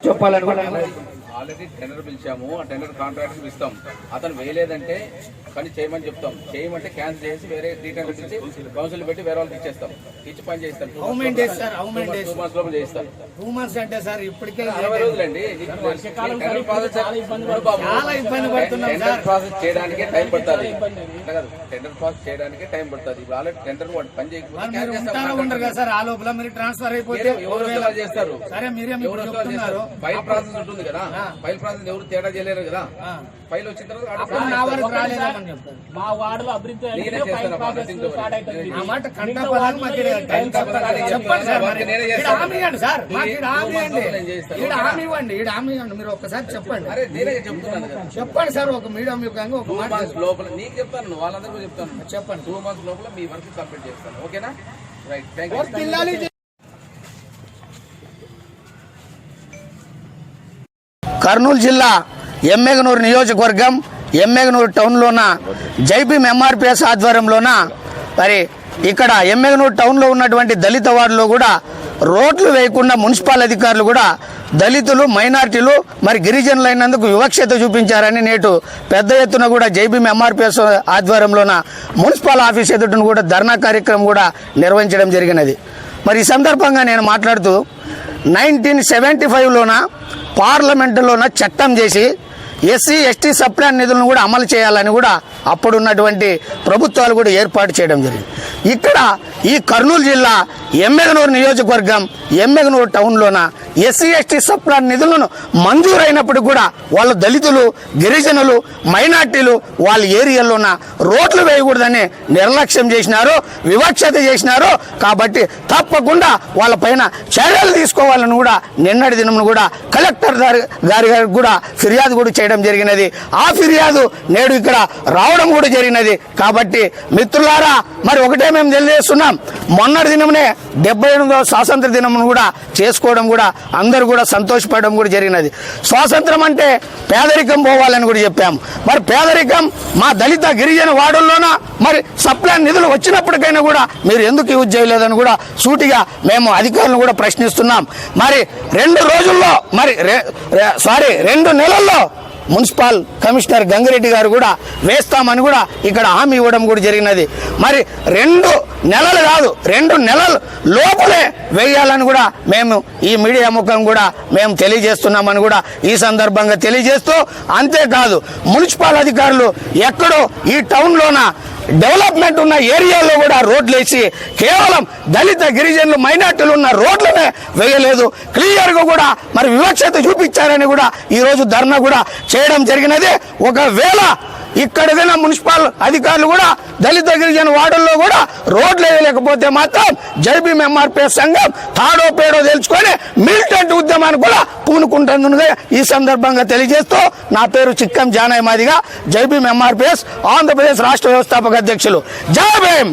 చెప్పాలనుకుంటున్నాను. Already tender పిలిచాము, ఆ tender contract ఇస్తాం. అతను వేయలేదంటే పని చేయమని చెప్తాం, చేయమంటే క్యాన్సిల్ చేసి వేరే రీటెండర్ ఇచ్చి కౌన్సిల్ పెట్టి వేరే వాళ్ళకి ఇచ్చేస్తాం, ఇచ్చి పని చేస్తాం. 2 months లోపల చేస్తాం. 2 months అంటే సార్ ఇప్పటికే 60 రోజులండి. టెండర్ ప్రాసెస్ చేయడానికి టైం పడుతుంది. టెండర్ ప్రాసెస్ చేయడానికి టైం పడుతుంది. ఇప్పుడు ఆల్రెడీ టెండర్ పని చేయకపోతే సార్ ఆ లోపల మీరు ట్రాన్స్ఫర్ అయిపోతే ఎవరు చేస్తారు? సరే మీరే ఫైల్ ప్రాసెస్ ఉంటుంది కదా, ఫైల్ ప్రాసెస్ ఎవరు తేడా చేయలేరు కదా. ఫైల్ వచ్చిన తర్వాత మా వార్డులో అభివృద్ధి మీరు ఒక్కసారి చెప్పండి. చెప్పండి సార్, ఒక మీడియం యుగంగా 2 months లోపల నీకు చెప్తాను, వాళ్ళందరికీ చెప్తాను. చెప్పండి. 2 months లోపల మీ వర్క్ కంప్లీట్ చేస్తాను. ఓకేనా? Right, thank you. కర్నూలు జిల్లా ఎమ్మెగనూరు నియోజకవర్గం ఎమ్మెగనూరు టౌన్లోన జైబీఎం ఎంఆర్పిఎస్ ఆధ్వర్యంలోన మరి ఇక్కడ ఎమ్మెగనూరు టౌన్లో ఉన్నటువంటి దళిత వార్డులో కూడా రోడ్లు వేయకుండా మున్సిపల్ అధికారులు కూడా దళితులు, మైనార్టీలు మరి గిరిజనులు అయినందుకు వివక్షత చూపించారని నేటు పెద్ద ఎత్తున కూడా జైబీఎం ఎంఆర్పిఎస్ ఆధ్వర్యంలోన మున్సిపల్ ఆఫీస్ ఎదుటను కూడా ధర్నా కార్యక్రమం కూడా నిర్వహించడం జరిగినది. మరి ఈ సందర్భంగా నేను మాట్లాడుతూ 1975లోన పార్లమెంటులోన చట్టం చేసి ఎస్సీ ఎస్టీ సప్లాన్ నిధులను కూడా అమలు చేయాలని కూడా అప్పుడున్నటువంటి ప్రభుత్వాలు కూడా ఏర్పాటు చేయడం జరిగింది. ఇక్కడ ఈ కర్నూలు జిల్లా ఎమ్మెగనూరు నియోజకవర్గం ఎమ్మెగనూరు టౌన్లోన ఎస్సీ ఎస్టీ సప్లాన్ నిధులను మంజూరైనప్పుడు కూడా వాళ్ళు దళితులు, గిరిజనులు, మైనార్టీలు వాళ్ళ ఏరియాలోన రోడ్లు వేయకూడదని నిర్లక్ష్యం చేసినారు, వివక్షత చేసినారు. కాబట్టి తప్పకుండా వాళ్ళపైన చర్యలు తీసుకోవాలని కూడా నిన్నటి దినం కూడా కలెక్టర్ గారి కూడా ఫిర్యాదు కూడా చేయడం జరిగినది. ఆ ఫిర్యాదు నేడు ఇక్కడ రావడం కూడా జరిగినది. కాబట్టి మిత్రులారా, మరి ఒకటే మేము తెలియజేస్తున్నాం, మొన్నటి దినమునే 78వ స్వాతంత్ర దినం కూడా చేసుకోవడం కూడా అందరూ కూడా సంతోషపడడం కూడా జరిగినది. స్వాతంత్రం అంటే పేదరికం పోవాలని కూడా చెప్పాము. మరి పేదరికం మా దళిత గిరిజన వార్డుల్లోన మరి సప్లాన్ నిధులు వచ్చినప్పటికైనా కూడా మీరు ఎందుకు యూజ్ చేయలేదని కూడా సూటిగా మేము అధికారులను కూడా ప్రశ్నిస్తున్నాం. మరి 2 నెలల్లో మున్సిపల్ కమిషనర్ గంగిరెడ్డి గారు కూడా వేస్తామని కూడా ఇక్కడ హామీ ఇవ్వడం కూడా జరిగినది. మరి 2 నెలలు కాదు, 2 నెలల లోపలే వేయాలని కూడా మేము ఈ మీడియా ముఖం కూడా మేము తెలియజేస్తున్నామని కూడా ఈ సందర్భంగా తెలియజేస్తూ, అంతేకాదు మున్సిపల్ అధికారులు ఎక్కడో ఈ టౌన్లోన డెవలప్మెంట్ ఉన్న ఏరియాలో కూడా రోడ్లు వేసి కేవలం దళిత గిరిజనులు, మైనార్టీలు ఉన్న రోడ్లనే వేయలేదు. క్లియర్గా కూడా మరి వివక్షత చూపించారని కూడా ఈరోజు ధర్నా కూడా చేయడం జరిగినది. ఒకవేళ ఇక్కడికైనా మున్సిపల్ అధికారులు కూడా దళిత గిరిజన వార్డుల్లో కూడా రోడ్లు వేయలేకపోతే మాత్రం జైబీఎం ఎంఆర్పిఎస్ సంఘం తాడో పేడో తెలుసుకొని మిలిటెంట్ ఉద్యమాన్ని కూడా పూనుకుంటుందని ఈ సందర్భంగా తెలియజేస్తూ, నా పేరు చిక్కం జానయ్య మాదిగా, జైబీఎం ఎంఆర్పిఎస్ ఆంధ్రప్రదేశ్ రాష్ట్ర వ్యవస్థాపక అధ్యక్షులు. జై భీమ్.